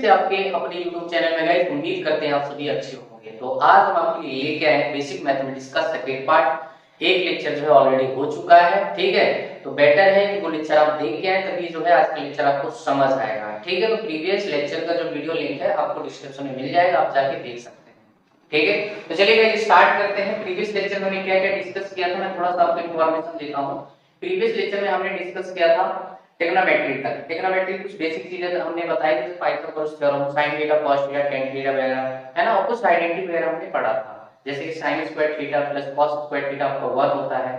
से आपके अपने YouTube चैनल में गाइस। उम्मीद करते हैं आप सभी अच्छे होंगे। तो आज हम आपके लिए लेके आए हैं बेसिक मैथमेटिक्स का सेकंड पार्ट। एक लेक्चर जो है ऑलरेडी हो चुका है, ठीक है। तो बेटर है कि वो लेक्चर आप देख के आए, तभी जो है आज का लेक्चर आपको समझ आएगा, ठीक है। तो प्रीवियस लेक्चर का जो वीडियो लिंक है आपको डिस्क्रिप्शन में मिल जाएगा, आप जाके देख सकते हैं, ठीक है। तो चलिए गाइस स्टार्ट करते हैं। प्रीवियस लेक्चर में हमने क्या क्या डिस्कस किया था, मैं थोड़ा सा आपको इन्फॉर्मेशन देता हूँ। प्रीवियस लेक्चर में हमने डिस्कस किया था ट्रिग्नोमेट्री तक। ट्रिग्नोमेट्री कुछ बेसिक चीजें हमने बताई थी, Pythagoras theorem, sin theta, cos theta, tan theta वगैरह, है ना। और कुछ आइडेंटिटी वगैरह हमने पढ़ा था, जैसे कि sin square theta plus cos square theta आपका 1 होता है,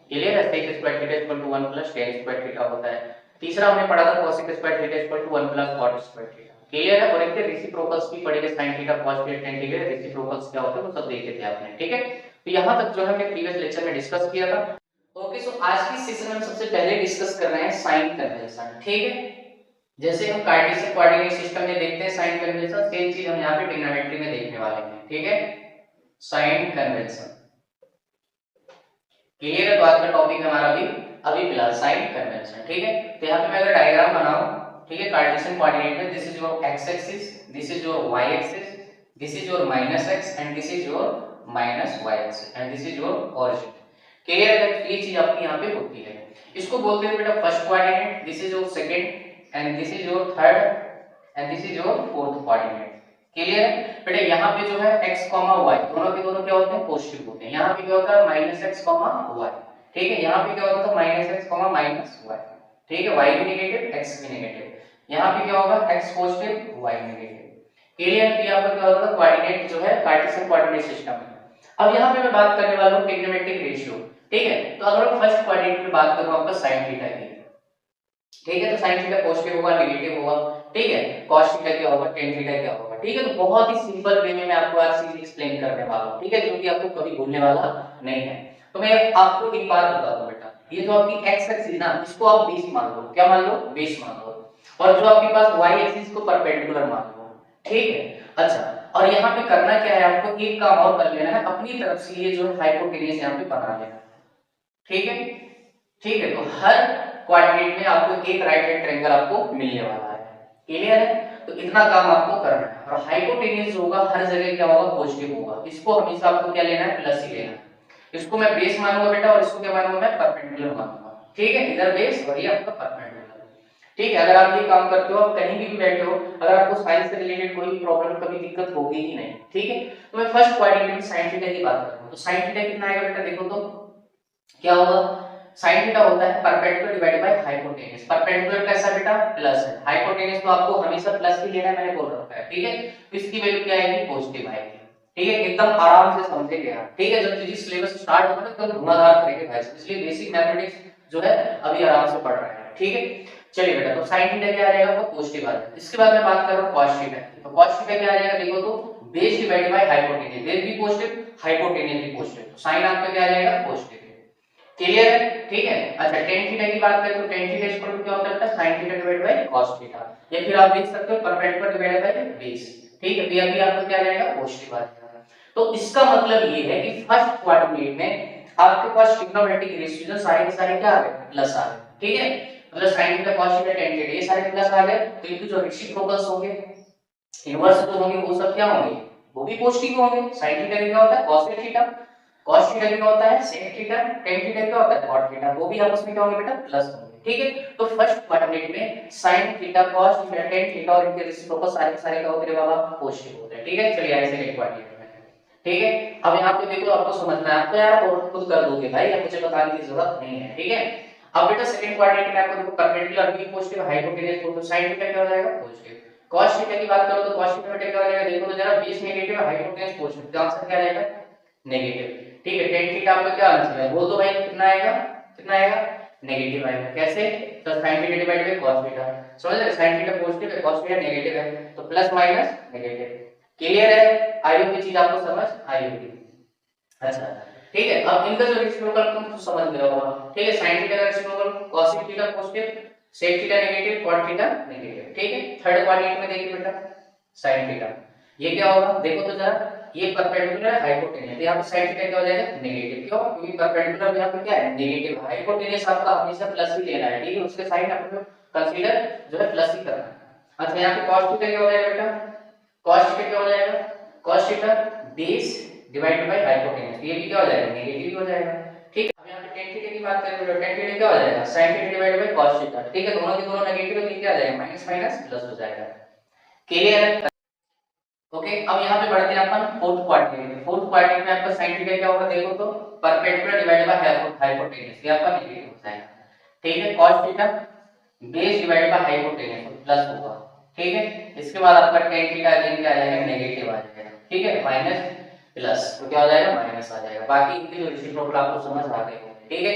क्लियर है। sec square theta equal to 1 plus tan square theta होता है। तीसरा हमने पढ़ा था cosec square theta equal to 1 plus cot square theta, clear है। और एक रेसिप्रोकल्स भी पढ़ेंगे, sin theta, cos theta, tan theta, reciprocals क्या होते हैं वो सब देखे थे आपने, ठीक है। तो यहां तक जो है हमने प्रीवियस लेक्चर में डिस्कस किया था। ओके, सो आज की सेशन में हम सबसे पहले डिस्कस कर रहे हैं साइन कन्वेंशन, ठीक है। जैसे हम कार्टेशियन कोऑर्डिनेट सिस्टम में देखते हैं साइन कन्वेंशन, सेम चीज हम यहाँ पे ट्रिग्नोमेट्री में देखने वाले हैं, ठीक है। साइन कन्वेंशन क्लियर है। तो आज का टॉपिक हमारा अभी फिलहाल साइन कन्वेंशन, ठीक है। तो यहाँ पे मैं अगर डायग्राम बनाऊं, ठीक है, कार्टेशियन कोऑर्डिनेट में, this is your x axis, this is your y axis, this is your minus x and this is your minus y axis and this is your origin, clear है। ये चीज आपकी यहाँ पे होती है, इसको बोलते हैं बेटा first coordinate, this is your second and this is your third and this is your fourth coordinate, clear है। बेटा यहाँ पे जो है x, y दोनों के दोनों क्या होते हैं, पॉजिटिव होते हैं। यहाँ पे क्या होता है -x, y, ठीक है। यहाँ पे क्या होता है -x, -y, ठीक है। y भी नेगेटिव, x भी नेगेटिव। यहाँ पे क्या होगा, x positive, y negative, clear. यहाँ पर क्या होगा, कोऑर्डिनेट जो है कार्टेशियन कोऑर्डिनेट सिस्टम है। अब यहाँ पे मैं बात करने वाला हूँ ट्रिग्नोमेट्रिक रेशियो, ठीक है। तो अगर मैं फर्स्ट कोऑर्डिनेट की बात करूँ आपका sin थीटा की, ठीक है। तो sin थीटा पॉजिटिव होगा, नेगेटिव होगा, ठीक है। cos थीटा क्या होगा, tan थीटा क्या होगा, ठीक है। तो बहुत ही सिंपल वे में मैं आपको आज चीज एक्सप्लेन करने वाला हूं, ठीक है, क्योंकि आपको कभी भूलने वाला नहीं है। तो मैं आपको एक बात बता दूं बेटा, ये जो आपकी x एक्सिस ना, इसको आप बेस मान लो, क्या मान लो, बेस मान लो। और जो आपके पास y एक्सिस को परपेंडिकुलर मान लो, ठीक है। अच्छा, और यहाँ पे करना क्या है, आपको एक काम और कर लेना है, अपनी तरफ से ये जो हाइपोटेन्यूज यहाँ पे बना लेना, ठीक है, ठीक है। तो हर कोऑर्डिनेट में आपको एक राइट हैंड ट्रायंगल आपको मिलने वाला है, क्लियर है। तो इतना काम आपको करना है। और हाइपोटेन्यूज होगा हर जगह क्या होगा, पॉजिटिव होगा। इसको हमेशा आपको क्या लेना है, प्लस ही लेना है। इसको मैं बेस मानूंगा बेटा, और इसको क्या मानूंगा, मैं परपेंडिकुलर मानूंगा, ठीक है। इधर बेस और ये आपका परपेंडिकुलर, ठीक है। अगर आप ये काम करते हो, आप कहीं भी बैठे हो, अगर आपको साइन से रिलेटेड कोई प्रॉब्लम, कभी दिक्कत होगी ही नहीं, ठीक है। तो मैं फर्स्ट कोऑर्डिनेट में sin थीटा की बात करूंगा। तो sin थीटा कितना आएगा बेटा, देखो तो क्या होगा, sin थीटा होता है perpendicular divided by hypotenuse. Perpendicular कैसा बेटा, प्लस है, हाइपोटेन्यूज तो आपको हमेशा प्लस ही लेना है, मैंने बोल रखा है, ठीक है। तो इसकी वैल्यू क्या आएगी, पॉजिटिव आएगी, ठीक है। एकदम आराम से समझेंगे आप, ठीक है। जब फिजिक्स सिलेबस स्टार्ट होगा ना, तब धुआंधार करेंगे भाई, इसलिए बेसिक मैथमेटिक्स जो है अभी आराम से पढ़ रहे हैं, ठीक है। चलिए बेटा, तो sin थीटा क्या आ जाएगा, आपका पॉजिटिव आ जाएगा। इसके बाद मैं बात कर रहा हूं cos थीटा की। तो cos थीटा क्या आ जाएगा, देखो तो base divided by hypotenuse, base भी पॉजिटिव, हाइपोटेन्यूज भी पॉजिटिव, तो sin आपका क्या आ जाएगा, पॉजिटिव, क्लियर है, ठीक है। अच्छा, tan थीटा की बात करें तो tan थीटा इक्वल टू क्या होता है, sin theta divided by cos theta, या फिर आप देख सकते हो परपेंडिकुलर डिवाइडेड बाय बेस, ठीक है। तो ये भी आपका क्या आ जाएगा, पॉजिटिव आ जाएगा। तो इसका मतलब ये है कि फर्स्ट कोऑर्डिनेट में आपके पास ट्रिग्नोमेट्रिक रेशियो जो सारे के सारे क्या आ गए, प्लस आ गए, ठीक है। मतलब sin theta, cos theta, tan theta ये सारे प्लस आ गए। तो इनके जो रेसिप्रोकल्स होंगे, इनवर्स जो होंगे, वो सब क्या होंगे, वो भी पॉजिटिव होंगे। sin थीटा क्या होता है, cos थीटा, cos थीटा क्या होता है, sec थीटा, tan थीटा क्या होता है, cot थीटा, वो भी आपस में क्या होंगे बेटा, प्लस होंगे, ठीक है। तो फर्स्ट कोऑर्डिनेट में sin theta, cos theta, tan theta और इनके रेसिप्रोकल सारे के सारे क्या होते हैं बाबा, पॉजिटिव होते हैं, ठीक है। चलिए आगे सेकंड कोऑर्डिनेट में, ठीक है। अब यहाँ पे देखो, आपको समझना है, आपको यार और खुद कर दोगे भाई, अब मुझे बताने की जरूरत नहीं है, ठीक है। अब बेटा सेकंड कोऑर्डिनेट में आपको देखो परपेंडिकुलर भी पॉजिटिव, हाइपोटेन्यूज तो sin थीटा क्या हो जाएगा, पॉजिटिव। cos थीटा की बात करो तो cos थीटा बेटा क्या हो जाएगा, देखो तो जरा बेस नेगेटिव, हाइपोटेन्यूज पॉजिटिव, तो आंसर क्या आएगा, नेगेटिव, ठीक है। tan थीटा आपका क्या आंसर है, बोल दो भाई, कितना आएगा, कितना आएगा, नेगेटिव आएगा। कैसे, तो sin theta divided by cos theta, समझ रहे, sin थीटा पॉजिटिव है, cos थीटा नेगेटिव है, तो प्लस माइनस नेगेटिव, क्लियर है। आई होप ये चीज आपको समझ आई होगी। अच्छा, ठीक है। अब इनका जो रेसिप्रोकल तुम तो समझ गए होगा, ठीक है। sin थीटा का reciprocal cos theta positive, sec theta negative, cot theta negative, ठीक है। थर्ड कोऑर्डिनेट में देखिए बेटा sin थीटा, ये क्या होगा, देखो तो जरा, ये परपेंडिकुलर है, हाइपोटेन्यूज, यहाँ पे sin थीटा क्या हो जाएगा, नेगेटिव, क्यों, क्योंकि परपेंडिकुलर यहाँ पे क्या है, नेगेटिव, हाइपोटेन्यूज आपका हमेशा प्लस ही लेना है, ठीक है। उसके साइन आपको कंसीडर जो है प्लस ही करना है। अच्छा यहाँ पे cos थीटा क्या हो जाएगा बेटा, cos थीटा क्या हो जाएगा, cos theta base divided by hypotenuse, ये भी क्या हो जाएगा, नेगेटिव हो जाएगा। ठीक है, अब यहाँ पे tan थीटा की बात करें तो tan थीटा क्या हो जाएगा, sin theta divided by cos theta. ठीक है, दोनों के दोनों नेगेटिव है तो क्या आ जाएगा, माइनस माइनस प्लस हो जाएगा। क्लियर है? ओके, अब यहाँ पे बढ़ते हैं अपन फोर्थ क्वाड्रेंट में। फोर्थ क्वाड्रेंट में आपका sin थीटा क्या होगा, देखो तो परपेंडिकुलर डिवाइडेड बाय हाइपोटेनस, ये आपका नेगेटिव हो जाएगा। ठीक है, cos theta base divided by hypotenuse plus होगा। ठीक है, इसके बाद आपका tan थीटा अगेन क्या आ जाएगा, नेगेटिव आ जाएगा। ठीक है, माइनस प्लस तो क्या हो जाएगा, माइनस आ जाएगा। बाकी इनकी जो रेसिप्रोकल आपको समझ आ गई होगी। ठीक है,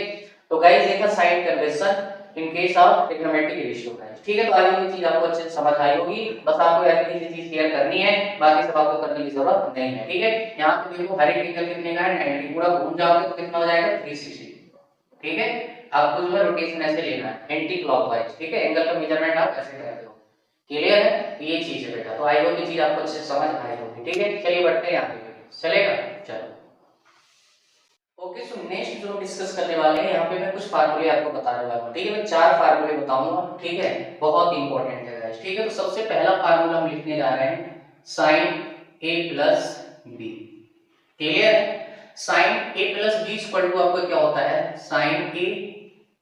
तो गाइस ये था sign convention in case of trigonometric ratio का। ठीक है, तो आगे की चीज आपको अच्छे से समझ आई होगी, बस आपको ऐसी चीज क्लियर करनी है, बाकी सब आपको करने की जरूरत नहीं है। ठीक है, यहाँ पे देखो हर एक एंगल कितने का है, 90, पूरा घूम जाओगे तो कितना हो जाएगा, 360। ठीक है, आपको जो है रोटेशन ऐसे लेना है एंटी क्लॉकवाइज। ठीक है, एंगल का मेजरमेंट आप ऐसे करते हो। क्लियर है, तो ये चीज है बेटा, तो आई होप ये चीज आपको अच्छे से समझ आई होगी। ठीक है, चलिए बढ़ते हैं आगे, चलेगा, चलो। ओके, सो नेक्स्ट जो हम डिस्कस करने वाले हैं, यहाँ पे मैं कुछ फार्मूले आपको बताने वाला हूँ। ठीक है, मैं 4 फार्मूले बताऊंगा। ठीक है, बहुत इंपॉर्टेंट है गाइस। ठीक है, तो सबसे पहला फार्मूला हम लिखने जा रहे हैं sin a plus b. Clear है, sin a plus b equal to आपका क्या होता है, sin a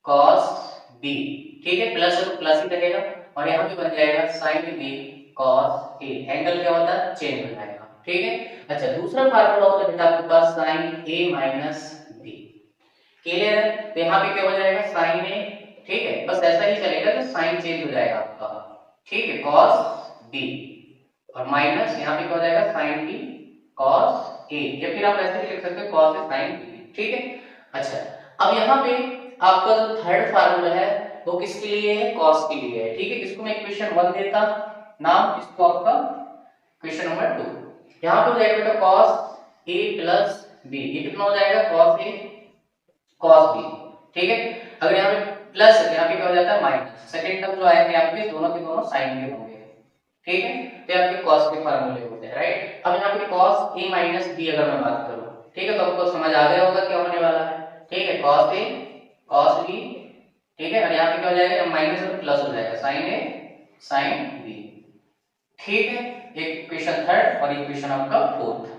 cos b। ठीक है, प्लस है तो प्लस ही लगेगा, और यहाँ पे बन जाएगा sin b cos a, angle क्या होता है, चेंज हो जाएगा। ठीक है, अच्छा दूसरा फार्मूला होता है बेटा आपके पास sin a minus b। Clear है, तो यहाँ पे क्या हो जाएगा, sin a। ठीक है, बस ऐसा ही चलेगा कि साइन चेंज हो जाएगा आपका। ठीक है, cos b और माइनस यहाँ पे क्या हो जाएगा, sin b cos a, या फिर आप ऐसे भी लिख सकते हो cos a sin b। ठीक है, अच्छा अब यहाँ पे आपका जो थर्ड फार्मूला है वो किसके लिए है, cos के लिए है। ठीक है, इसको मैं इक्वेशन 1 देता नाम, इसको आपका क्वेश्चन नंबर 2। यहाँ पे हो जाएगा बेटा cos a प्लस b, ये कितना हो जाएगा, cos a cos b। ठीक है, अगर यहाँ पे प्लस है यहाँ पे क्या हो जाता है, माइनस। सेकंड टर्म जो आएंगे आपके दोनों के दोनों साइन के होंगे। ठीक है, तो ये आपके cos के फार्मूले होते हैं, राइट। अब यहाँ पे cos a माइनस b अगर मैं बात करूँ, ठीक है, तो आपको समझ आ गया होगा क्या होने वाला है। ठीक है, cos a cos b। ठीक है, और यहाँ पे क्या हो जाएगा, माइनस और प्लस हो जाएगा, sin a sin b। ठीक है, एक क्वेश्चन थर्ड और एक क्वेश्चन आपका फोर्थ।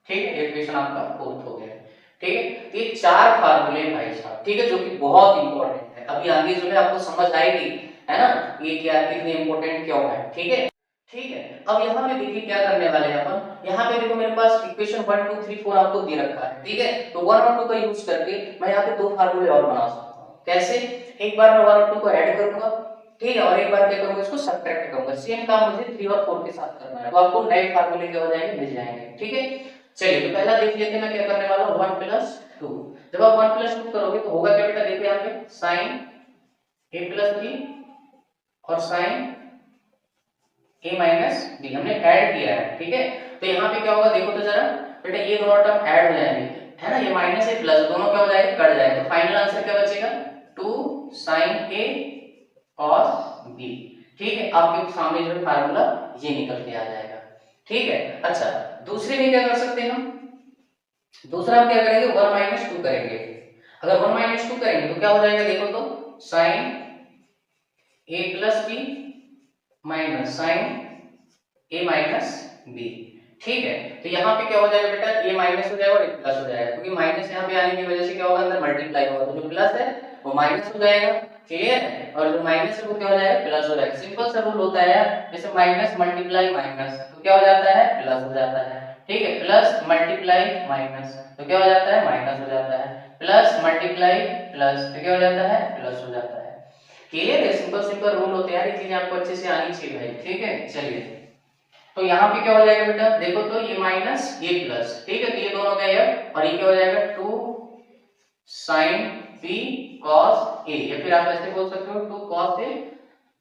ठीक है, एक क्वेश्चन आपका फोर्थ हो गया। ठीक है, तो ये 4 फार्मूले भाई साहब, ठीक है, जो कि बहुत इंपॉर्टेंट है। अभी आगे जो है आपको समझ आएगी, है ना, ये क्या कितने इंपॉर्टेंट क्यों है। ठीक है, ठीक है, अब यहाँ पे देखिए क्या करने वाले हैं अपन। यहाँ पे देखो मेरे पास इक्वेशन 1 2 3 4 आपको दे रखा है। ठीक है, तो 1 और 2 का यूज करके मैं यहाँ पे 2 फार्मूले और बना सकता हूँ। कैसे, एक बार मैं 1 और 2 को ऐड करूंगा, ठीक है, और एक बार क्या करूंगा, इसको सब्ट्रैक्ट करूंगा। सेम काम मुझे 3 और 4 के साथ करना है, तो आपको नए फार्मूले क्या हो जाएंगे, मिल जाएंगे। ठीक है, चलिए तो पहला देख लेते हैं मैं क्या करने वाला हूँ, 1 प्लस 2। जब आप 1 प्लस 2 करोगे तो होगा क्या बेटा, देखो यहाँ पे sin a प्लस b और sin a माइनस b हमने ऐड किया है। ठीक है, तो यहाँ पे क्या होगा, देखो तो जरा बेटा, ये दोनों टर्म ऐड हो जाएंगे, है ना, ये माइनस है प्लस, दोनों क्या हो जाएगा, कट जाएगा, तो फाइनल आंसर क्या बचेगा, 2 sin a cos b। ठीक है, आपके सामने जो फार्मूला ये निकल के आ जाएगा। ठीक है, अच्छा दूसरे में क्या कर सकते हैं हम, दूसरा हम क्या करेंगे, 1 माइनस 2 करेंगे। अगर 1 माइनस 2 करेंगे तो क्या हो जाएगा, देखो तो sin a plus b minus sin a minus b। ठीक है, तो यहाँ पे क्या हो जाएगा बेटा, a माइनस हो जाएगा और a प्लस हो जाएगा, क्योंकि माइनस यहाँ पे आने की वजह से क्या होगा, अंदर मल्टीप्लाई होगा, तो जो प्लस है वो माइनस हो जाएगा। क्लियर है, और जो माइनस है वो क्या हो जाएगा, प्लस हो जाएगा। सिंपल सा रूल होता है यार, जैसे माइनस मल्टीप्लाई माइनस तो क्या हो जाता है, प्लस हो जाता है। ठीक है, प्लस मल्टीप्लाई माइनस तो क्या हो जाता है, माइनस हो जाता है, प्लस मल्टीप्लाई प्लस तो क्या हो जाता है, प्लस हो जाता है। क्लियर है, सिंपल सिंपल रूल होते हैं यार, ये चीजें आपको अच्छे से आनी चाहिए भाई। ठीक है, चलिए तो यहाँ पे क्या हो जाएगा बेटा, देखो तो ये माइनस ये प्लस। ठीक है, तो ये दोनों का ये और ये क्या हो जाएगा, 2 sin b cos a, या फिर आप ऐसे बोल सकते हो 2 cos a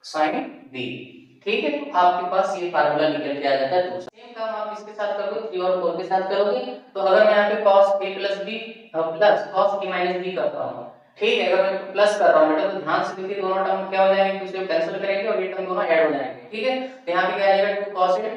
sin b। ठीक है, तो आपके पास ये फार्मूला निकल के आ जाता है। दूसरा सेम काम आप इसके साथ करोगे, 3 और 4 के साथ करोगे, तो अगर मैं यहाँ पे cos a plus b plus cos a minus b करता हूँ, ठीक है, अगर मैं प्लस कर रहा हूँ बेटा, तो ध्यान से देखिए दोनों टर्म क्या हो जाएंगे, एक दूसरे को कैंसिल करेंगे और ये टर्म दोनों ऐड हो जाएंगे। ठीक है, तो यहाँ पे क्या आ जाएगा, 2 cos a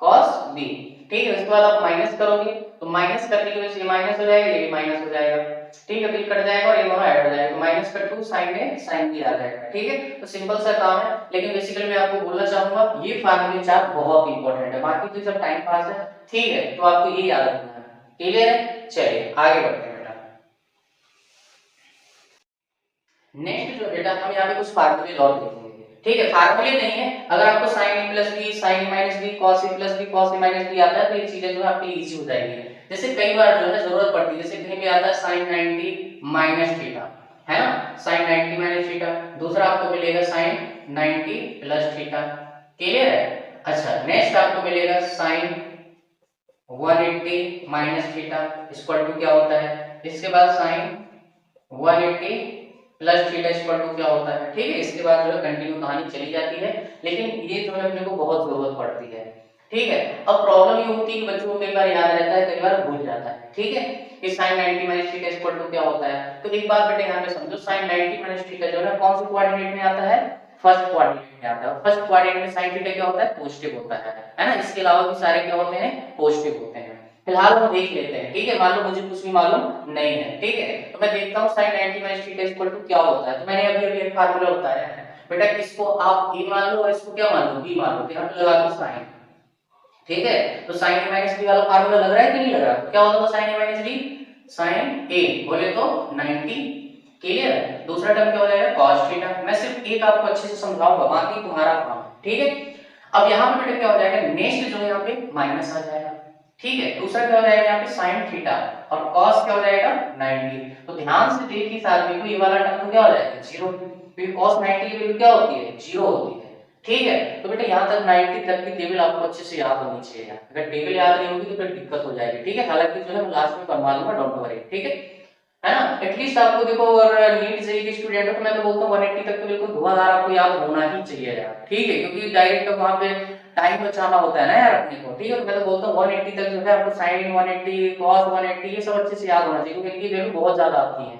cos b ठीक है, उसके बाद आप माइनस करोगे तो माइनस करने की वजह से ये माइनस हो जाएगा, ये भी माइनस हो जाएगा, ठीक है, तो ये कट जाएगा और ये दोनों ऐड हो जाएगा, तो माइनस का 2 साइन में साइन भी आ जाएगा, ठीक है। तो सिंपल सा काम है, लेकिन बेसिकली मैं आपको बोलना चाहूंगा ये फार्मूले चार बहुत इंपॉर्टेंट है, बाकी तो सब टाइम पास है, ठीक है, तो आपको ये याद रखना है, क्लियर है। चलिए आगे बढ़ते हैं बेटा। नेक्स्ट जो बेटा हम यहाँ पे कुछ फार्मूले और देखेंगे, ठीक है, फार्मूले नहीं है, अगर आपको sin a plus b, sin a minus b, cos a plus b, cos a minus b आता है तो ये चीजें जो है आपके लिए इजी हो जाएगी। जैसे कई बार जो है जरूरत पड़ती है, जैसे कहीं पे आता है sin 90 माइनस थीटा, है ना, sin 90 माइनस थीटा, दूसरा आपको मिलेगा sin 90 प्लस थीटा, क्लियर है। अच्छा, नेक्स्ट आपको मिलेगा sin 180 minus theta equal to क्या होता है, इसके बाद sin 180 plus theta equal to क्या होता है, ठीक है। इसके बाद जो है कंटिन्यू कहानी चली जाती है, लेकिन ये जो है अपने को बहुत जरूरत पड़ती है, ठीक है। अब प्रॉब्लम ये होती है कि बच्चों को कई बार याद रहता है, कई बार भूल जाता है, ठीक है, कि sin 90 minus theta equal to क्या होता है। तो एक बात बेटे यहाँ पे समझो, sin 90 माइनस थीटा जो है कौन से कोऑर्डिनेट में आता है, फर्स्ट कोऑर्डिनेट में आता है, फर्स्ट कोऑर्डिनेट में sin थीटा क्या होता है, पॉजिटिव होता है ना, इसके अलावा भी सारे क्या होते हैं, पॉजिटिव होते हैं। फिलहाल हम देख लेते हैं, ठीक है, मान लो मुझे कुछ भी मालूम नहीं है, ठीक है, तो मैं देखता हूँ sin 90 minus theta equal to क्या होता है। तो मैंने अभी अभी एक फार्मूला बताया है बेटा, इसको आप a मान लो और इसको क्या मान लो, b मान लो, यहाँ पे लगा दो sin, ठीक है। तो sin a माइनस b वाला फार्मूला लग रहा है कि नहीं लग रहा, तो क्या होगा sin a minus b, sin a बोले तो 90, क्लियर है। दूसरा टर्म क्या हो जाएगा cos थीटा, मैं सिर्फ एक आपको अच्छे से समझाऊंगा, बाकी तुम्हारा काम, ठीक है। अब यहाँ पे बेटा क्या हो जाएगा, नेक्स्ट जो है यहाँ पे माइनस आ जाएगा, ठीक है। दूसरा क्या हो जाएगा यहाँ पे sin थीटा और cos क्या हो जाएगा 90। तो ध्यान से देखिए इस आदमी को, ये वाला टर्म तो क्या हो जाएगा 0, क्योंकि cos 90 की वैल्यू क्या होती है 0 होती है, ठीक है। तो बेटा यहाँ तक 90 तक की टेबल आपको अच्छे से याद होनी चाहिए, अगर टेबल याद नहीं होगी तो फिर दिक्कत हो जाएगी, ठीक है। हालांकि जो है मैं लास्ट में बनवा दूंगा, डोंट वरी, ठीक है ना। एटलीस्ट आपको देखो, अगर नीट जेईई के स्टूडेंट हो तो मैं तो बोलता हूँ 180 तक तो बिल्कुल धुआंधार आपको याद होना ही चाहिए यार, ठीक है, क्योंकि डायरेक्ट वहां पे टाइम बचाना होता है ना यार अपने को, ठीक है। तो मैं तो बोलता हूँ 180 तक जो है आपको sin 180 cos 180 ये सब अच्छे से याद होना चाहिए, क्योंकि इनकी वैल्यू बहुत ज्यादा आती है,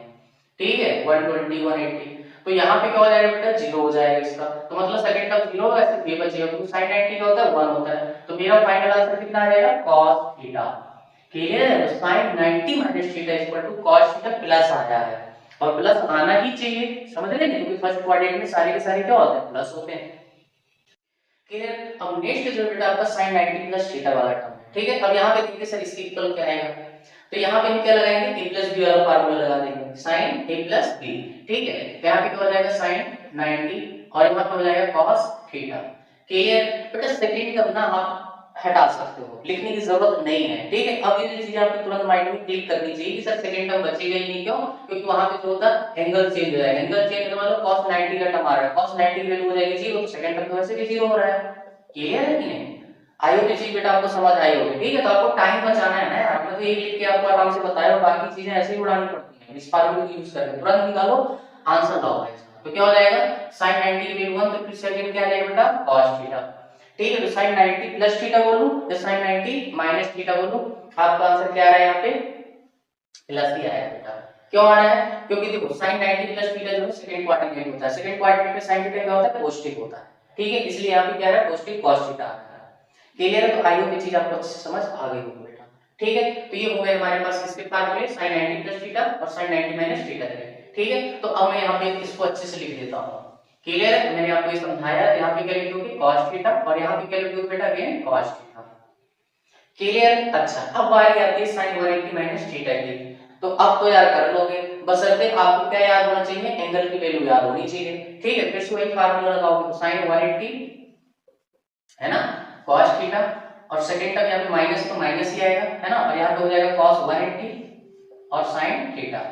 ठीक है, 120 180। तो यहाँ पे क्या हो जाएगा बेटा 0 हो जाएगा इसका, तो मतलब सेकंड टर्म 0 होगा, सिर्फ ये बचेगा, क्योंकि sin 90 का होता है 1 होता है। तो मेरा फाइनल आंसर कितना आ जाएगा cos थीटा, क्लियर है। तो sin 90 minus theta equal to cos theta plus आया है, और प्लस आना ही चाहिए, समझ रहे हैं, क्योंकि फर्स्ट क्वाड्रेंट में सारे के सारे क्या होते हैं प्लस होते हैं, क्लियर। अब नेक्स्ट जो बेटा आपका sin 90 प्लस थीटा वाला टर्म है, ठीक है। अब यहाँ पे देखिए सर इसके इक्वल क्या आएगा, तो यहाँ पे हम क्या लगाएंगे a प्लस b वाला फार्मूला लगा देंगे, sin a प्लस b, ठीक है। तो यहाँ पे क्या हो जाएगा sin 90 और यहाँ पे हो जाएगा cos थीटा, क्लियर। बेटा सेकंड टर्म ना आप हटा सकते हो, लिखने की जरूरत नहीं है, ठीक है। अब ये चीज आपको तुरंत माइंड में क्लिक करनी चाहिए कि सर सेकंड टर्म बचेगा ही नहीं, क्यों, क्योंकि वहां पे जो होता है एंगल चेंज हो जाएगा, एंगल चेंज का मतलब cos 90 का टर्म आ रहा है, cos 90 की वैल्यू हो जाएगी 0, तो सेकंड टर्म तो वैसे भी 0 हो रहा है, क्लियर है कि नहीं। आई होप ये चीज बेटा आपको समझ आई होगी, ठीक है। तो आपको टाइम बचाना है ना यार, मैं तो ये लिख के आपको आराम से बताया, और बाकी चीजें ऐसे ही उड़ानी पड़ती हैं, इस फार्मूले को यूज करके तुरंत निकालो, आंसर लाओ गाइस। तो क्या हो जाएगा sin 90 की वैल्यू 1, तो फिर सेकंड क्या आ जाएगा बेटा cos थीटा, ठीक है। तो sin 90 प्लस थीटा बोलूं या sin 90 माइनस थीटा बोलूं, आपका आंसर क्या आ रहा है यहाँ पे प्लस ही आया बेटा। क्यों आ रहा है, क्योंकि देखो sin 90 प्लस थीटा जो है सेकंड क्वाड्रेंट होता है, सेकंड क्वाड्रेंट में sin थीटा क्या होता है पॉजिटिव होता है, ठीक है, इसलिए यहाँ पे क्या आ रहा है पॉजिटिव cos थीटा आ रहा है, क्लियर है। तो आई होप ये चीज आपको अच्छे से समझ आ गई होगी बेटा, ठीक है। तो ये हो गए हमारे पास इसके फार्मूले sin 90 प्लस थीटा और sin 90 माइनस थीटा, ठीक है। तो अब मैं यहाँ पे इसको अच्छे से लिख देता हूँ, क्लियर है। मैंने आपको ये समझाया, यहाँ पे क्या लिखोगे cos थीटा और यहाँ पे क्या लिखोगे बेटा अगेन cos थीटा, क्लियर। अच्छा, अब बारी आती है sin 180 माइनस थीटा की, तो अब तो यार कर लोगे, बशर्ते आपको क्या याद होना चाहिए, एंगल की वैल्यू याद होनी चाहिए, ठीक है। फिर से वही फार्मूला लगाओगे, तो sin 180 है ना cos थीटा, और सेकंड टर्म यहाँ पे माइनस तो माइनस ही आएगा, है ना, और यहाँ पे हो जाएगा cos 180 और sin थीटा,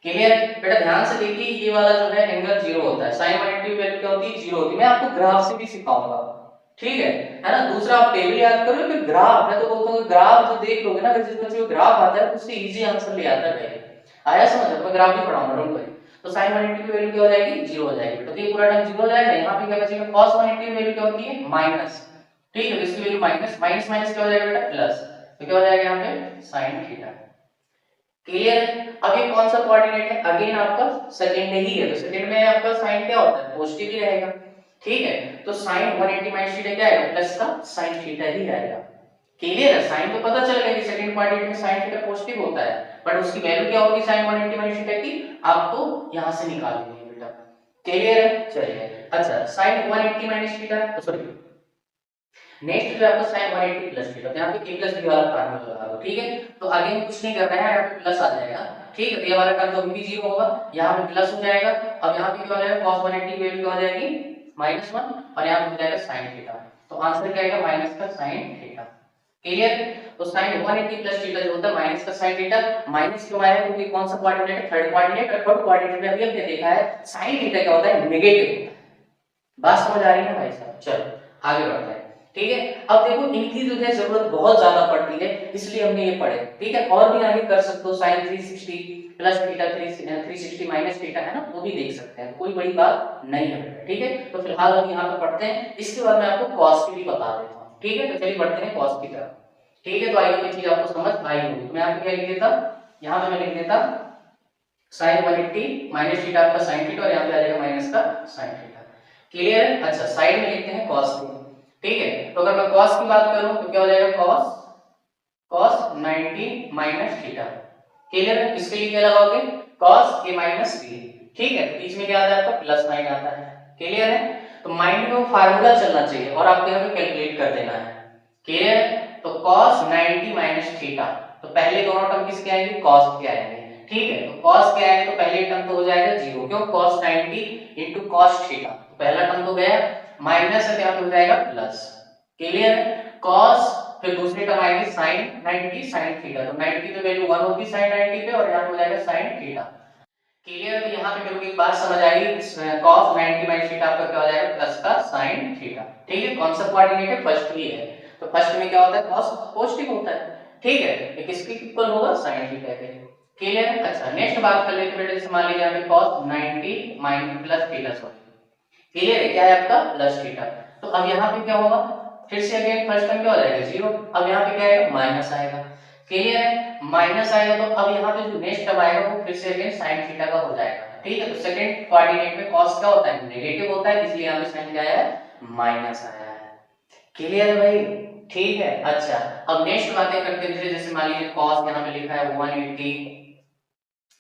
क्लियर है। बेटा ध्यान से देखिए, ये वाला जो है एंगल 0 होता है, sin 180 की वैल्यू क्या होती है 0 होती है, मैं आपको ग्राफ से भी सिखाऊंगा, ठीक है ना। दूसरा आप टेबल याद करो, फिर ग्राफ, मैं तो बोलता हूँ ग्राफ जो देख लोगे ना, अगर जिस बच्चे को ग्राफ आता है उससे इजी आंसर ले आता है, आया समझ, मैं ग्राफ भी पढ़ाऊंगा, डोंट वरी। तो sin 180 की वैल्यू क्या हो जाएगी 0 हो जाएगी, तो ये पूरा टर्म 0 हो जाएगा, यहाँ पे क्या बचेगा cos 180 की वैल्यू क्या होती है माइनस, ठीक है, तो इसकी वैल्यू माइनस माइनस माइनस क्या हो जाएगा बेटा प्लस, तो क्या हो जाएगा यहाँ पे sin थीटा, क्लियर है। अब ये कौन सा कोऑर्डिनेट है, अगेन आपका सेकंड ही है, तो सेकंड में आपका साइन क्या होता है पॉजिटिव ही रहेगा, ठीक है। तो sin 180 माइनस थीटा क्या आएगा प्लस का sin थीटा ही आएगा, क्लियर है? साइन तो पता चल गया कि सेकंड क्वाड्रेंट में साइन थीटा पॉजिटिव होता है, बट उसकी वैल्यू क्या होगी साइन 180 माइनस थीटा की, आपको यहां से निकालनी है बेटा। क्लियर है? चलिए अच्छा, sine 180 minus theta, sorry next जो आपका sin 180 प्लस थीटा, तो यहाँ पे a प्लस b वाला फार्मूला लगा दो, ठीक है। तो अगेन कुछ नहीं करना है, यहाँ पे प्लस आ जाएगा, ठीक है। तो ये वाला टर्म तो भी जीरो होगा, यहाँ पे प्लस हो जाएगा। अब यहाँ पे क्या हो जाएगा, cos 180 की वैल्यू क्या हो जाएगी -1, और यहाँ पे हो जाएगा sin थीटा। तो आंसर क्या आएगा माइनस का sin थीटा। क्लियर? तो sin 180 प्लस थीटा जो होता है माइनस का sin थीटा, माइनस क्यों आया क्योंकि कौन सा कोऑर्डिनेट है, थर्ड कोऑर्डिनेट, और थर्ड कोऑर्डिनेट में अभी हमने देखा है sin थीटा क्या होता है, नेगेटिव होता है। बात समझ आ रही है भाई साहब? चलो आगे बढ़ते हैं, ठीक है। अब देखो इनकी जो है जरूरत बहुत ज्यादा पड़ती है, इसलिए हमने ये पढ़े, ठीक है। और भी आगे कर सकते हो, sin 360 plus theta 360 minus theta है ना, वो भी देख सकते हैं, कोई बड़ी बात नहीं है, ठीक है। तो फिलहाल हम यहाँ पे पढ़ते हैं, इसके बाद मैं आपको cos की भी बता देता हूँ, ठीक है। तो चलिए बढ़ते हैं cos की तरफ, ठीक है। तो आई होगी चीज आपको समझ आई होगी। तो मैं यहाँ पे क्या लिख देता, यहाँ पे मैं लिख देता sin 180 माइनस थीटा आपका sin थीटा, और यहाँ पे आ जाएगा माइनस का sin थीटा। क्लियर है? अच्छा साइड में लिखते हैं cos की, ठीक है। तो अगर मैं cos की बात करूं तो क्या हो जाएगा cos 90 माइनस थीटा। क्लियर है? इसके लिए क्या लगाओगे cos a माइनस b, ठीक है। तो बीच में क्या आता है आपका प्लस साइन आता है। क्लियर है? तो माइंड में वो फार्मूला चलना चाहिए और आपको यहाँ पे कैलकुलेट कर देना है। क्लियर है? तो cos 90 माइनस थीटा, तो पहले दोनों टर्म किसके आएंगे, cos के आएंगे, ठीक है। तो cos के आएंगे तो पहले टर्म तो हो जाएगा जीरो, क्यों cos 90 into cos थीटा, पहला टर्म तो गया, माइनस है यहाँ पे हो जाएगा प्लस। क्लियर है? cos, फिर दूसरी टर्म आएगी sin 90 sin थीटा, तो 90 पे वैल्यू 1 होगी sin 90 पे, और यहाँ पे हो जाएगा sin थीटा। क्लियर? तो यहाँ पे मेरे को एक बात समझ आई, cos 90 माइनस थीटा आपका क्या हो जाएगा प्लस का sin थीटा, ठीक है। कौन सा कोऑर्डिनेट है, फर्स्ट ही है, तो फर्स्ट में क्या होता है cos पॉजिटिव होता है, ठीक है। ये किसके इक्वल होगा, sin थीटा के। क्लियर? अच्छा नेक्स्ट बात कर लेते हैं बेटा, जैसे मान लीजिए यहाँ पे cos 90 minus plus theta, sorry clear है, क्या है आपका प्लस थीटा। तो अब यहाँ पे क्या होगा, फिर से अगेन फर्स्ट टर्म क्या हो जाएगा जीरो, अब यहाँ पे क्या आएगा माइनस आएगा। क्लियर है? माइनस आएगा तो अब यहाँ पे जो नेक्स्ट टर्म आएगा वो फिर से अगेन sin थीटा का हो जाएगा, ठीक है। तो सेकंड कोऑर्डिनेट में cos क्या होता है, नेगेटिव होता है, इसलिए यहाँ पे साइन क्या आया है, माइनस आया है। क्लियर है भाई? ठीक है। अच्छा अब नेक्स्ट बातें करते हैं, जैसे मान लीजिए cos यहाँ पे लिखा है 180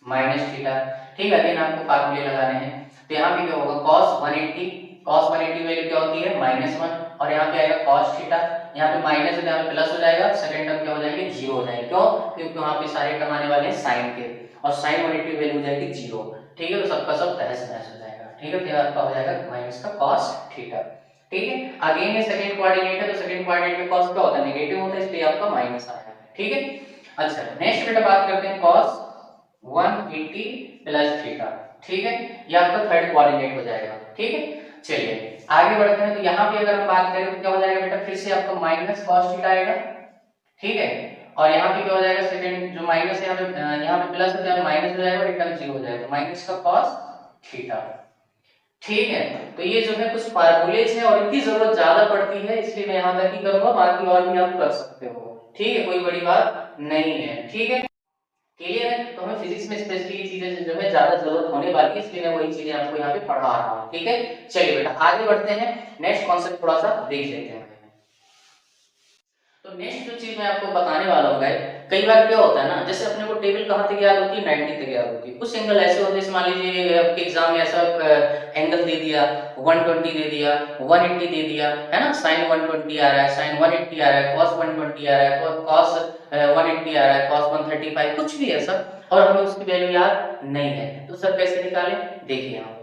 माइनस थीटा, ठीक है। अगेन आपको फार्मूले लगाने हैं, तो यहाँ पे क्या होगा cos 180 वैल्यू क्या होती है -1, और यहाँ पे आएगा cos थीटा, यहाँ पे माइनस है तो यहाँ पे प्लस हो जाएगा, सेकंड टर्म क्या हो जाएंगे जीरो हो जाएंगे, क्यों, क्योंकि वहाँ पे सारे टर्म आने वाले हैं साइन के, और sin 180 वैल्यू हो जाएगी जीरो, ठीक है। तो सबका सब तहस नहस हो जाएगा, ठीक है। तो आपका हो जाएगा माइनस का cos थीटा, ठीक है। अगेन ये सेकंड कोऑर्डिनेट है, तो सेकंड कोऑर्डिनेट में cos क्या होता है, नेगेटिव होता है, इसलिए आपका माइनस आया है, ठीक है। अच्छा नेक्स्ट बेटा बात करते हैं cos 180 प्लस थीटा, ठीक है। ये आपका थर्ड कोऑर्डिनेट हो जाएगा, ठीक है। चलिए आगे बढ़ते हैं, तो यहाँ पे अगर हम बात करें तो क्या हो जाएगा बेटा, फिर से आपका माइनस cos थीटा आएगा, ठीक है। और यहाँ पे क्या हो जाएगा, सेकंड जो माइनस है यहाँ पे प्लस हो जाएगा, माइनस हो जाएगा, रिटर्न जीरो हो जाएगा, माइनस का cos थीटा, ठीक है। तो ये जो है कुछ फार्मूलेज है और इनकी जरूरत ज्यादा पड़ती है, इसलिए मैं यहाँ तक ही करूंगा, बाकी और भी आप कर सकते हो, ठीक है, कोई बड़ी बात नहीं है, ठीक है। क्लियर है? तो हमें फिजिक्स में स्पेशली ये चीजें जो है ज्यादा जरूरत होने वाली है, इसलिए मैं वही चीजें आपको यहाँ पे पढ़ा रहा हूँ, ठीक है। चलिए बेटा आगे बढ़ते हैं, नेक्स्ट कॉन्सेप्ट थोड़ा सा देख लेते हैं। तो नेक्स्ट जो चीज मैं आपको बताने वाला हूँ गाइस, कई बार क्या होता है ना, जैसे अपने को टेबल कहाँ तक याद होती है, 90 तक याद होती है, कुछ एंगल ऐसे होते हैं, जैसे मान लीजिए आपके एग्जाम में ऐसा एंगल दे दिया 120 दे दिया 180 दे दिया, है ना, sin 120 आ रहा है, sin 180 आ रहा है, cos 120 आ रहा है, cos 180 आ रहा है, cos 135, कुछ भी ऐसा, और हमें उसकी वैल्यू याद नहीं है, तो सर कैसे निकालें, देखिए यहाँ पे।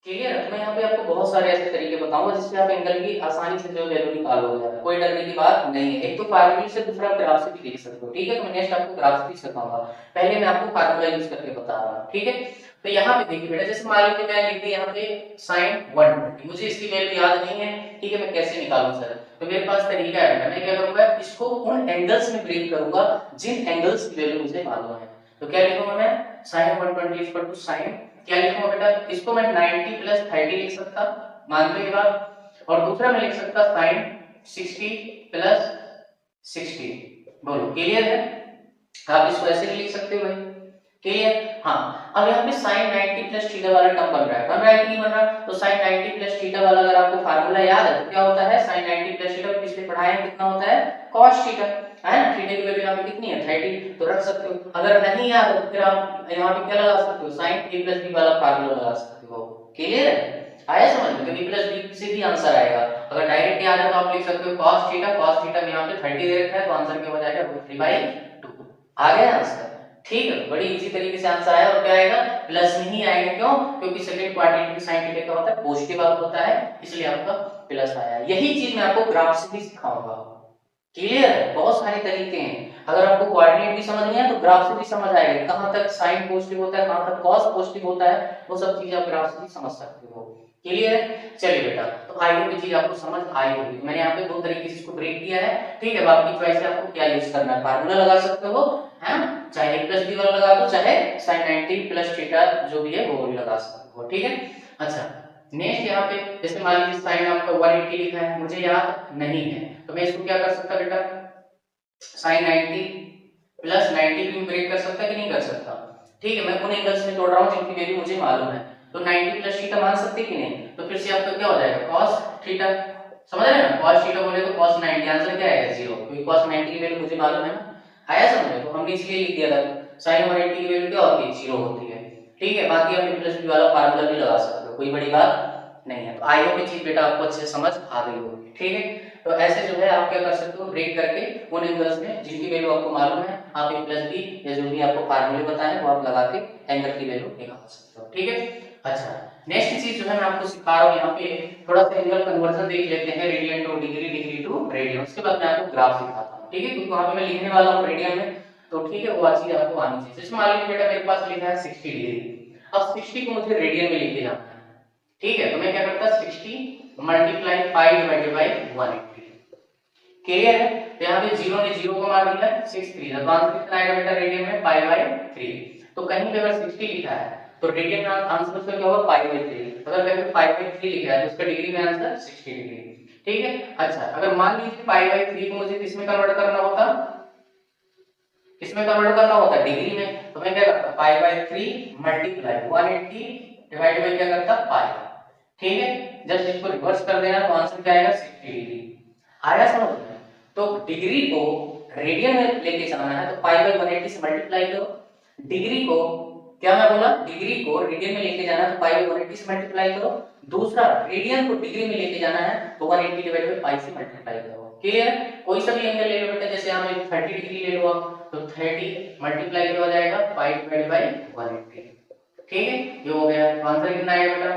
क्लियर है? मैं यहाँ पे आपको बहुत सारे ऐसे तरीके बताऊंगा जिससे आप एंगल की आसानी से जो वैल्यू निकालोगे, कोई डरने की बात नहीं है। एक तो फार्मूले से, दूसरा ग्राफ से भी देख सकते हो, ठीक है। तो मैं नेक्स्ट आपको ग्राफ से भी सिखाऊंगा, पहले मैं आपको फार्मूला यूज करके बता रहा हूँ, ठीक है। तो यहाँ पे देखिए बेटा, जैसे मान लीजिए मैं लिख दी यहाँ पे sin 120, मुझे इसकी वैल्यू याद नहीं है, ठीक है, मैं कैसे निकालूं सर, तो मेरे पास तरीका है, मैं क्या करूंगा, इसको उन एंगल्स में ब्रेक करूंगा जिन एंगल्स की वैल्यू मुझे मालूम है। तो क्या लिखूंगा मैं, sin 120 sin, क्या लिखूंगा बेटा, इसको मैं 90 प्लस 30 लिख सकता, मानते हो ये बात, और दूसरा मैं लिख सकता sin 60 प्लस 60, बोलो क्लियर है? आप इसको ऐसे भी लिख सकते हो भाई, क्लियर। हाँ अब यहाँ पे sin 90 प्लस थीटा वाला टर्म बन रहा है कि नहीं बन रहा, तो sin 90 प्लस थीटा वाला अगर आपको फार्मूला याद है तो क्या होता है, sin 90 प्लस थीटा पिछले पढ़ाए हैं, कितना होता है cos cos थीटा है ना, थीटा की वैल्यू यहाँ पे कितनी है 30, तो रख सकते हो। अगर नहीं याद तो फिर आप यहाँ पे क्या लगा सकते हो, sin a प्लस b वाला फार्मूला लगा सकते हो। क्लियर है, आया समझ में, क्योंकि प्लस b से भी आंसर आएगा। अगर डायरेक्ट याद है तो आप लिख सकते हो cos थीटा में यहाँ पे 30 दे रखा है, तो आंसर क्या हो जाएगा √3/2। आ गया आंसर, ठीक है, बड़ी इजी तरीके से आंसर आया। और क्या आएगा, प्लस नहीं आएगा, क्यों, क्योंकि सेकंड क्वाड्रेंट में sin थीटा का होता है पॉजिटिव होता है, इसलिए आपका प्लस आया। यही चीज मैं आपको ग्राफ से भी सिखाऊंगा। क्लियर है, बहुत सारे तरीके हैं। अगर आपको कोऑर्डिनेट भी समझ नहीं है तो ग्राफ से भी समझ आएगा, कहां तक साइन पॉजिटिव होता है, कहां तक कॉस पॉजिटिव होता है, वो सब चीज आप ग्राफ से भी समझ सकते हो। क्लियर है, चलिए बेटा, तो आई होप ये चीज आपको समझ आई होगी। मैंने यहाँ पे दो तरीके से इसको ब्रेक किया है, ठीक है। अब आपकी चॉइस है आपको क्या यूज करना है, फार्मूला लगा सकते हो, है ना, चाहे a प्लस b वाला लगा दो, चाहे sin 90 प्लस थीटा जो भी है वो भी लगा सकते हो, ठीक है। अच्छा, नेक्स्ट यहाँ पे जैसे मान लीजिए साइन आपका 180 लिखा है, मुझे याद नहीं है, तो मैं इसको क्या कर सकता बेटा, sin 90 प्लस 90 भी ब्रेक कर सकता कि नहीं कर सकता, ठीक है। मैं उन एंगल्स में तोड़ रहा हूँ जिनकी वैल्यू मुझे मालूम है, तो 90 प्लस थीटा मान सकते कि नहीं, तो फिर से आपका क्या हो जाएगा cos थीटा, समझ रहे हैं ना, cos थीटा बोले तो cos 90, आंसर क्या आएगा 0, क्योंकि cos 90 की वैल्यू मुझे मालूम है ना, आया समझ में, तो हमने इसलिए लिख दिया था sin 180 की वैल्यू क्या होती है 0 होती है, ठीक है। बाकी आप प्लस b वाला फार्मूला भी लगा सकते हो, कोई बड़ी बात नहीं है। तो आई होप ये चीज बेटा आपको अच्छे से समझ आ गई होगी, ठीक है। तो ऐसे जो है आप क्या कर सकते हो, ब्रेक करके उन एंगल्स में जिनकी वैल्यू आपको मालूम है, आप a प्लस b या जो भी आपको फार्मूले बताए वो आप लगा के एंगल की वैल्यू निकाल सकते हो, ठीक है। अच्छा, नेक्स्ट चीज जो है मैं आपको सिखा रहा हूँ, यहाँ पे थोड़ा सा एंगल कन्वर्जन देख लेते हैं, radian to degree, degree to radian, उसके बाद मैं आपको ग्राफ सिखाता हूँ, ठीक है, क्योंकि वहां पे मैं लिखने वाला हूँ रेडियन में, तो ठीक है, वो चीज आपको आनी चाहिए। जैसे मान लीजिए बेटा मेरे पास लिखा है 60 डिग्री, अब 60 को मुझे रेडियन में लेके जाना है, ठीक है, तो मैं क्या करता 60 multiply pi divided by 180, clear है। तो यहाँ पे 0 ने 0 को मार दिया, 6 3, तो आंसर कितना आएगा बेटा रेडियन में पाई बाय 3। तो कहीं पे अगर 60 लिखा है तो रेडियन में आंसर उसका क्या होगा पाई बाय 3, अगर कहीं पे पाई बाय 3 लिखा है तो उसका डिग्री में आंसर 60 डिग्री, ठीक है। अच्छा, अगर मान लीजिए पाई बाय 3 को मुझे किसमें कन्वर्ट करना होता, किसमें कन्वर्ट करना होता डिग्री में, तो मैं क्या करता pi by 3 multiply 180 divide by क्या करता पाई, ठीक है। जब इसको रिवर्स कर देना तो आंसर क्या आएगा 60 डिग्री, आया समझ में। तो डिग्री को रेडियन में लेके जाना है तो पाई बाय 180 से मल्टीप्लाई करो, डिग्री को क्या मैं बोला, डिग्री को रेडियन में लेके जाना है तो पाई बाय 180 से मल्टीप्लाई करो, दूसरा रेडियन को डिग्री में लेके जाना है तो 180 डिवाइड बाय पाई से मल्टीप्लाई करो, क्लियर। कोई सा भी एंगल ले लो बेटा, जैसे यहाँ पे 30 डिग्री ले लो आप, तो 30 मल्टीप्लाई क्या हो जाएगा पाई डिवाइड बाय 180, ठीक है, ये हो गया। तो आंसर कितना आएगा बेटा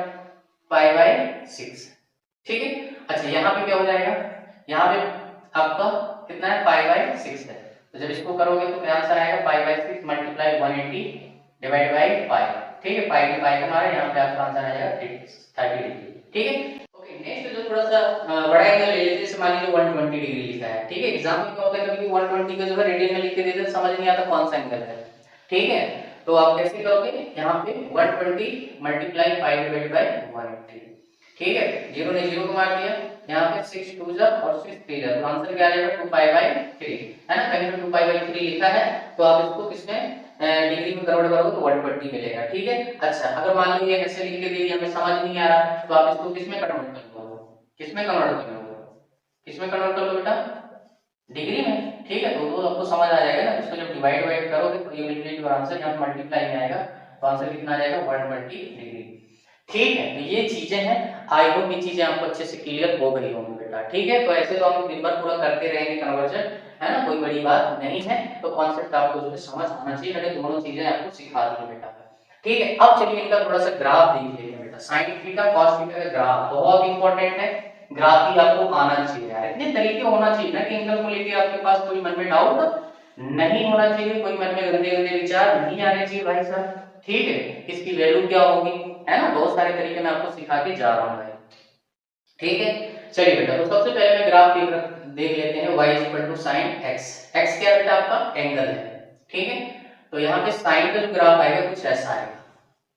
पाई बाय 6, ठीक है। अच्छा, यहाँ पे क्या हो जाएगा, यहाँ पे आपका कितना है पाई बाय 6 है, तो जब इसको करोगे तो क्या आंसर आएगा pi by 6 multiply 180 divide by pi, ठीक है, पाई के पाई का मारा, यहाँ पे आपका आंसर आएगा 30 डिग्री, ठीक है। ओके, नेक्स्ट जो थोड़ा सा बड़ा एंगल ले लेते हैं, जैसे मान लीजिए 120 डिग्री लिखा है, ठीक है। एग्जाम में क्या होता है कभी 120 का जो है रेडियन में लिख के देते हैं, समझ नहीं आता कौन सा एंगल है, ठीक है। तो आप कैसे करोगे, यहाँ पे 120 मल्टीप्लाई पाई डिवाइड बाय 180, ठीक है, 0 ने 0 को मार दिया, यहाँ पे 6 2 जा और 6 3 जा, तो आंसर क्या आ जाएगा 2 पाई बाय 3, है ना, कहीं पे 2 पाई बाय 3 लिखा है, तो आप इसको किसमें डिग्री में कन्वर्ट करोगे तो 120 मिलेगा, ठीक है। अच्छा, अगर मान लीजिए ऐसे लिख के दे दिया, हमें समझ नहीं आ रहा, तो आप इसको किसमें कन्वर्ट कर लो, किसमें कन्वर्ट कर लो, किसमें कन्वर्ट कर लो बेटा डिग्री में, ठीक है। तो आपको समझ आ जाएगा ना, इसको जब डिवाइड करोगे तो ये विल गिव आंसर, यहाँ पे मल्टीप्लाई में आएगा तो आंसर कितना आ जाएगा 120 डिग्री, ठीक है। तो ये चीजें हैं, आई होप ये चीजें आपको अच्छे से क्लियर हो गई होंगी बेटा, ठीक है। तो ऐसे तो हम दिन भर पूरा करते रहेंगे कन्वर्जन, है ना, कोई बड़ी बात नहीं है, तो कॉन्सेप्ट आपको जो है समझ आना चाहिए, मैंने दोनों चीजें आपको सिखा दी बेटा, ठीक है। अब चलिए इनका थोड़ा सा ग्राफ देख लेते हैं बेटा, साइन थीटा कॉस थीटा का ग्राफ बहुत इंपॉर्टेंट है, ग्राफ ही आपको आना चाहिए यार, इतने तरीके होना चाहिए ना कि एंगल को लेके आपके पास कोई मन में डाउट नहीं होना चाहिए, कोई मन में गंदे गंदे विचार नहीं आने चाहिए भाई साहब, ठीक है। इसकी वैल्यू क्या होगी, है ना, बहुत सारे तरीके मैं आपको सिखा के जा रहा हूँ भाई, ठीक है। चलिए बेटा, तो सबसे पहले मैं ग्राफ देख लेते हैं, y sin x, x क्या बेटा आपका एंगल है, ठीक है। तो यहाँ पे साइन का जो ग्राफ आएगा कुछ ऐसा आएगा,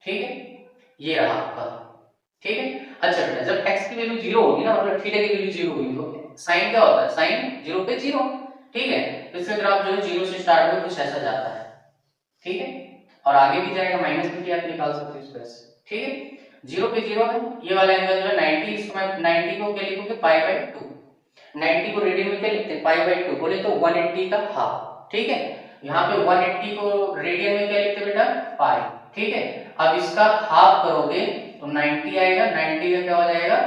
ठीक है, ये रहा आपका, ठीक है। अच्छा बेटा, जब x की वैल्यू 0 होगी ना, मतलब थीटा की वैल्यू 0 होगी, तो साइन क्या होता है, साइन 0 पे 0, ठीक है। तो इसका ग्राफ जो है 0 से स्टार्ट होकर कुछ ऐसा जाता है, ठीक है, और आगे भी जाएगा, माइनस में भी आप निकाल सकते हो इस वजह से, ठीक है। 0 पे 0 है, ये वाला एंगल जो है 90, इसको मैं 90 को क्या लिखूंगा पाई बाय 2, 90 को रेडियन में क्या लिखते हैं, पाई बाई 2, बोले तो 180 का हाफ, ठीक है। यहाँ पे 180 को रेडियन में क्या लिखते हैं बेटा, पाई, ठीक है। अब इसका हाफ करोगे तो 90 आएगा, 90 का क्या हो जाएगा,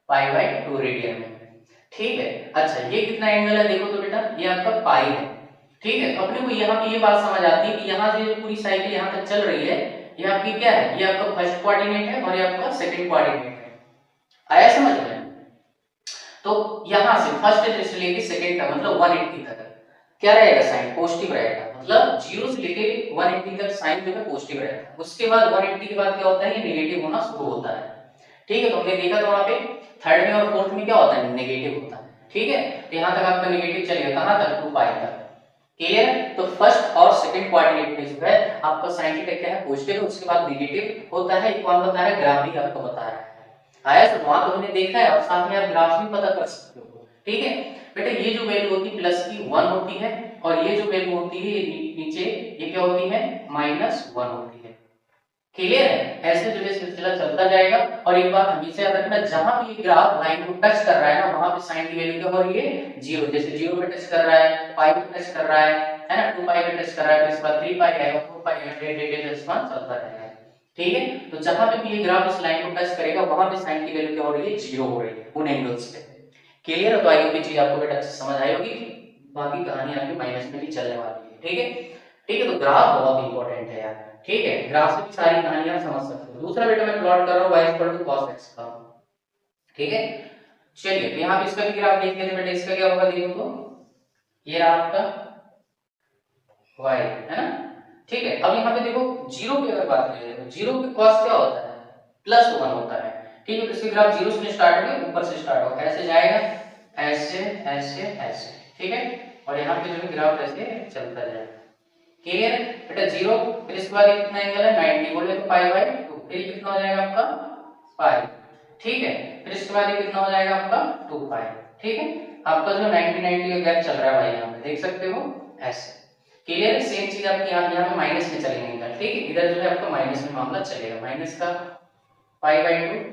पाई बाई 2 रेडियन में, ठीक है। अच्छा ये कितना एंगल है देखो तो बेटा, ये आपका पाई है, ठीक है। तो अपने को यहाँ पे ये बात समझ आती है कि यहाँ से पूरी साइकिल यहाँ तक चल रही है, ये आपकी क्या है, ये आपका फर्स्ट कोऑर्डिनेट है और ये आपका सेकंड कोऑर्डिनेट है, आया समझ में। तो यहाँ से फर्स्ट से लेके सेकंड तक मतलब 180 तक क्या रहेगा, साइन पॉजिटिव रहेगा, मतलब 0 से लेके 180 तक साइन जो है पॉजिटिव रहेगा। उसके बाद 180 के बाद क्या होता है, ये नेगेटिव होना शुरू होता है, ठीक है। तो हमने देखा तो वहां पे थर्ड में और फोर्थ में क्या होता है, नेगेटिव होता है, ठीक है। तो यहाँ तक आपका नेगेटिव चलेगा, कहां तक, 2 पाई तक, क्लियर। तो फर्स्ट और सेकंड कोऑर्डिनेट में जो है आपका साइन थीटा क्या है, पॉजिटिव है, उसके बाद नेगेटिव होता है। ये कौन बता रहा है, ग्राफ भी आपको बता रहा है, आया। तो वहां तो हमने देखा है और साथ में आप ग्राफ भी पता कर सकते हो, ठीक है बेटा। ये जो वैल्यू होती है प्लस की 1 होती है और ये जो वैल्यू होती है नीचे ये क्या होती है, -1 होती है, क्लियर है। ऐसे जो है सिलसिला चलता जाएगा। और एक बात हमेशा याद रखना, जहां भी ये ग्राफ लाइन को टच कर रहा है ना, वहां पे साइन की वैल्यू क्या हो रही है, 0। जैसे 0 पे टच कर रहा है, पाई पे टच कर रहा है ना, 2 पाई पे टच कर रहा है, फिर इसके बाद 3 पाई आएगा, 4 पाई आएगा, रेडियन चलता रहेगा, ठीक है। तो जहां पे भी ये ग्राफ इस लाइन को टच करेगा वहां पे साइन की वैल्यू क्या हो रही है, 0 हो रही है उन एंगल्स पे, क्लियर है। तो आई होप ये चीज आपको बेटा अच्छे समझ आई होगी। बाकी कहानी आपकी माइनस में भी चलने वाली है, ठीक है, ठीक है। तो ग्राफ बहुत इंपॉर्टेंट है यार, ठीक है। ग्राफ से भी सारी कहानियां समझ सकते हो। दूसरा बेटा मैं प्लॉट कर रहा हूं y equal to cos x का, ठीक है। चलिए तो यहाँ पे इसका भी ग्राफ देख लेते हैं बेटा। इसका क्या होगा देखो तो, ये रहा आपका y है ना, ठीक है। अब यहाँ पे देखो 0 की अगर बात करें तो 0 पे cos क्या होता है, +1 होता है, ठीक है। तो इसके ग्राफ 0 से स्टार्ट होगा, ऊपर से स्टार्ट होगा, ऐसे जाएगा, ऐसे ऐसे ऐसे, ठीक है। और यहाँ पे जो ग्राफ ऐसे चलता जाएगा, क्लियर है बेटा। 0 फिर इसके बाद कितना एंगल है, 90, बोले तो पाई बाई 2, फिर कितना हो जाएगा आपका पाई, ठीक है। फिर इसके बाद ये कितना हो जाएगा आपका 2 पाई, ठीक है। आपका जो 90 90 का गैप चल रहा है भाई, यहाँ पे देख सकते हो ऐसे, क्लियर है। सेम चीज आपकी यहाँ पे माइनस में चलेंगे, ठीक है। इधर जो है आपका माइनस में मामला चलेगा, माइनस का पाई बाई 2,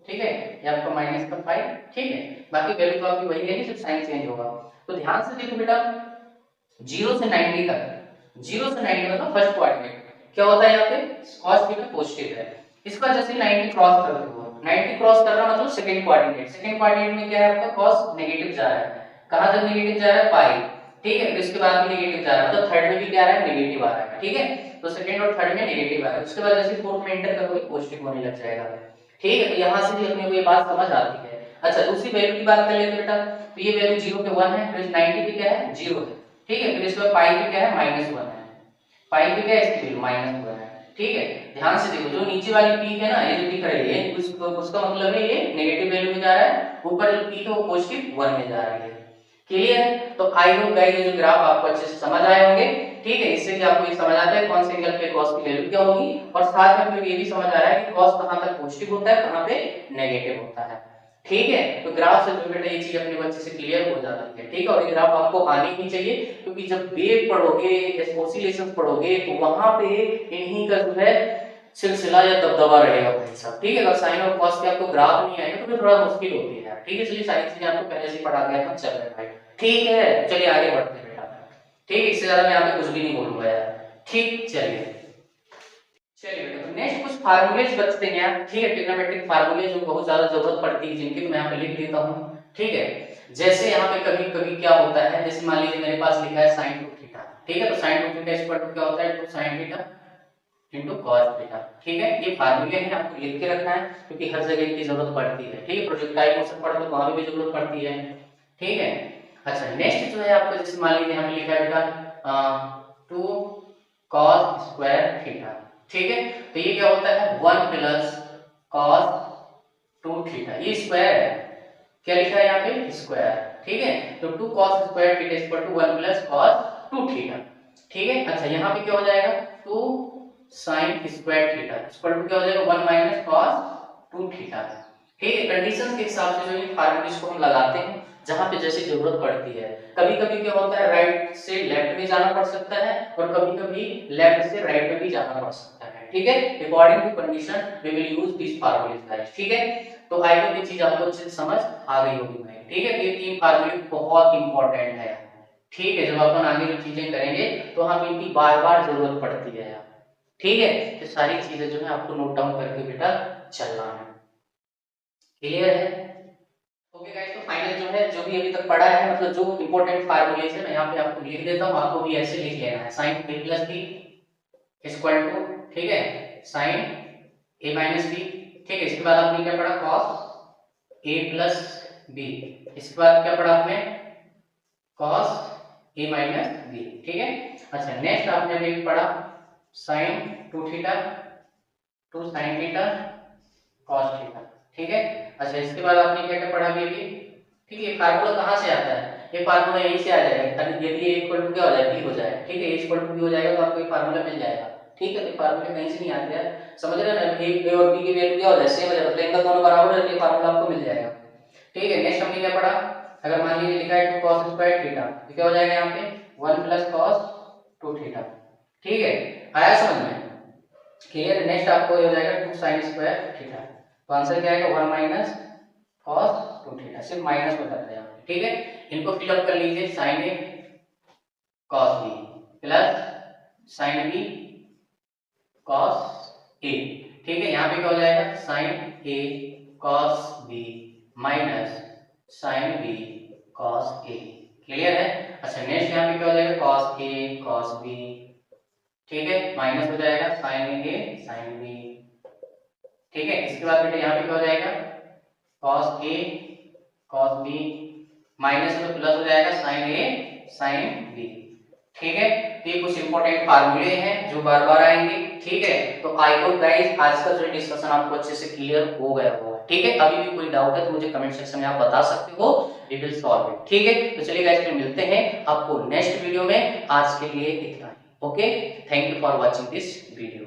ठीक है, ये आपका माइनस का पाई, ठीक है। बाकी वैल्यू तो आपकी वही रहेगी, सिर्फ साइन चेंज होगा। तो ध्यान से देखो बेटा, 0 से 90 तक, 0 से 90 मतलब फर्स्ट कोऑर्डिनेट क्या होता है, यहाँ पे cos थीटा पॉजिटिव है। इसका जैसे 90 क्रॉस करते हो, 90 क्रॉस कर रहा मतलब सेकंड कोऑर्डिनेट, सेकंड कोऑर्डिनेट में क्या है आपका cos नेगेटिव जा रहा है, कहां तक नेगेटिव जा रहा है, पाई, ठीक है। फिर इसके बाद भी नेगेटिव जा रहा है, मतलब थर्ड में भी क्या आ रहा है, नेगेटिव आ रहा है, ठीक है। तो सेकंड और थर्ड में नेगेटिव आ रहा है, उसके बाद जैसे फोर्थ में एंटर करोगे पॉजिटिव होने लग जाएगा, ठीक है। तो यहां से भी अपने को ये बात समझ आती है। अच्छा दूसरी वैल्यू की बात कर लेते बेटा। तो ये वैल्यू 0 पे 1 है, फिर 90 पे क्या है, 0 है, ठीक है। फिर इसके बाद पाई पे क्या है, -1 है, पाई पे क्या है, इसकी वैल्यू -1 है, ठीक है। ध्यान से देखो, जो नीचे वाली पीक है ना, ये जो दिख रही है, उसका मतलब है ये नेगेटिव वैल्यू में जा रहा है, ऊपर जो पीक है वो पॉजिटिव 1 में जा रही है, क्लियर है। तो आई होप गाइस ये जो ग्राफ आपको अच्छे से समझ आए होंगे, ठीक है। इससे कि आपको ये समझ आता है कौन से एंगल पे cos की वैल्यू क्या होगी, और साथ में फिर ये भी समझ आ रहा है कि cos कहां तक पॉजिटिव होता है, कहां पे नेगेटिव होता है, ठीक है। तो ग्राफ से जो बेटा ये चीज अपने बच्चे से क्लियर हो जाती है, ठीक है। और ये ग्राफ आपको आनी ही चाहिए, क्योंकि जब वेव पढ़ोगे, ऑसिलेशन पढ़ोगे, तो वहां पे इन्हीं का जो है सिलसिला या दबदबा रहेगा भाई साहब, ठीक है। अगर साइन और कॉस के आपको ग्राफ नहीं आएगा तो फिर थोड़ा मुश्किल होती है, ठीक है। चलिए सारी चीजें आपको पहले से पढ़ा दिया था, चल रहा है भाई, ठीक है। चलिए आगे बढ़ते हैं बेटा, ठीक है। इससे ज्यादा मैं यहाँ पे कुछ भी नहीं बोलूंगा यार, ठीक। चलिए बेटा, तो नेक्स्ट कुछ फार्मूलेज बचते हैं यार, ठीक है। ट्रिग्नोमेट्रिक फार्मूले जो बहुत ज्यादा जरूरत पड़ती है, जिनकी मैं यहाँ पे लिख देता हूँ, ठीक है। जैसे यहाँ पे कभी कभी क्या होता है, जैसे मान लीजिए मेरे पास लिखा है sin 2 थीटा, ठीक है। तो sin 2 थीटा इक्वल टू क्या होता है, 2 sin theta into cos theta, ठीक है। ये फार्मूले हैं, आपको लिख के रखना है, क्योंकि हर जगह इनकी जरूरत पड़ती है, ठीक है। प्रोजेक्टाइल मोशन पढ़ो तो वहां भी जरूरत पड़ती है, ठीक है। अच्छा नेक्स्ट जो है आपको, जैसे मान लीजिए यहाँ पे लिखा है बेटा 2 cos स्क्वायर थीटा, ठीक है। तो ये क्या होता है, 1 प्लस cos 2 थीटा, ये स्क्वायर है, क्या लिखा है यहाँ पे, स्क्वायर, ठीक है। तो 2 cos square theta equal to 1 plus cos 2 theta, ठीक है। अच्छा यहाँ पे क्या हो जाएगा, 2 sin square theta equal to क्या हो जाएगा, 1 माइनस cos 2 थीटा, ठीक है। कंडीशंस के हिसाब से जो ये फार्मूले को हम लगाते हैं जहां पे जैसी जरूरत पड़ती है। कभी कभी क्या होता है, राइट से लेफ्ट में जाना पड़ सकता है, और कभी कभी लेफ्ट से राइट में भी जाना पड़ सकता है, ठीक है। According to condition we will use this फार्मूले गाइस, ठीक है। तो आई होप ये चीज आपको अच्छे से समझ आ गई होगी भाई, ठीक है। तो ये 3 फार्मूले बहुत इंपॉर्टेंट है, ठीक है। जब अपन आगे जो चीजें करेंगे तो हम इनकी बार बार जरूरत पड़ती है, ठीक है। तो सारी चीजें जो है आपको नोट डाउन करके बेटा चलना है, क्लियर है। ओके गाइस, तो फाइनल जो है, जो भी अभी तक पढ़ा है, मतलब जो इंपॉर्टेंट फार्मूले है मैं यहाँ पे आपको लिख देता हूँ, आपको भी ऐसे लिख लेना है। Sine a plus b equal to, ठीक है, साइन ए माइनस बी, ठीक है। इसके बाद आपने क्या पढ़ा, कॉस ए प्लस बी, इसके बाद क्या पढ़ा आपने, कॉस ए माइनस बी, ठीक है। अच्छा, नेक्स्ट आपने अभी पढ़ा sine 2 theta two sine theta cos theta, ठीक है। अच्छा, इसके बाद आपने क्या क्या पढ़ा अभी, ठीक है। फार्मूला कहाँ से आता है, ये फार्मूला यहीं से आ जाएगा। यदि ए इक्वल टू क्या हो जाए, बी हो जाए, ठीक है। ए इक्वल टू बी हो जाएगा तो आपको ये फार्मूला मिल जाएगा, ठीक है। तो फार्मूले कहीं से नहीं आते हैं, समझ रहे हैं ना। ए और बी की वैल्यू क्या हो जाए, सेम हो जाए, मतलब इनका दोनों बराबर रहते हैं, फार्मूला आपको मिल जाएगा, ठीक है। नेक्स्ट हमने क्या पढ़ा, अगर मान लीजिए लिखा है 2 cos स्क्वायर थीटा, तो क्या हो जाएगा यहाँ पे 1 प्लस cos 2 थीटा, ठीक है। आया समझ में, क्लियर। नेक्स्ट आपको ये हो जाएगा 2 sin स्क्वायर थीटा, तो आंसर क्या आएगा 1 माइनस cos 2 थीटा, सिर्फ माइनस में करते हैं यहाँ पे, ठीक है। इनको फिलअप कर लीजिए, sin a cos b plus sin b cos a, ठीक है। यहाँ पे क्या हो जाएगा sin a cos b minus sin b cos a, clear है। अच्छा, नेक्स्ट यहाँ पे क्या हो जाएगा cos a cos b, ठीक है, माइनस हो जाएगा sin a sin b, ठीक है। इसके बाद बेटा यहाँ पे क्या हो जाएगा cos a cos b minus में प्लस हो जाएगा sin a sin b, ठीक है। तो ये कुछ इंपॉर्टेंट फार्मूले हैं जो बार बार आएंगे, ठीक है। तो आई होप गाइस आज का जो डिस्कशन आपको अच्छे से क्लियर हो गया होगा, ठीक है। अभी भी कोई डाउट है तो मुझे कमेंट सेक्शन में आप बता सकते हो, वी विल सॉल्व इट, ठीक है। तो चलिए गाइस, फिर मिलते हैं आपको नेक्स्ट वीडियो में, आज के लिए इतना ही, okay. Thank you for watching this video.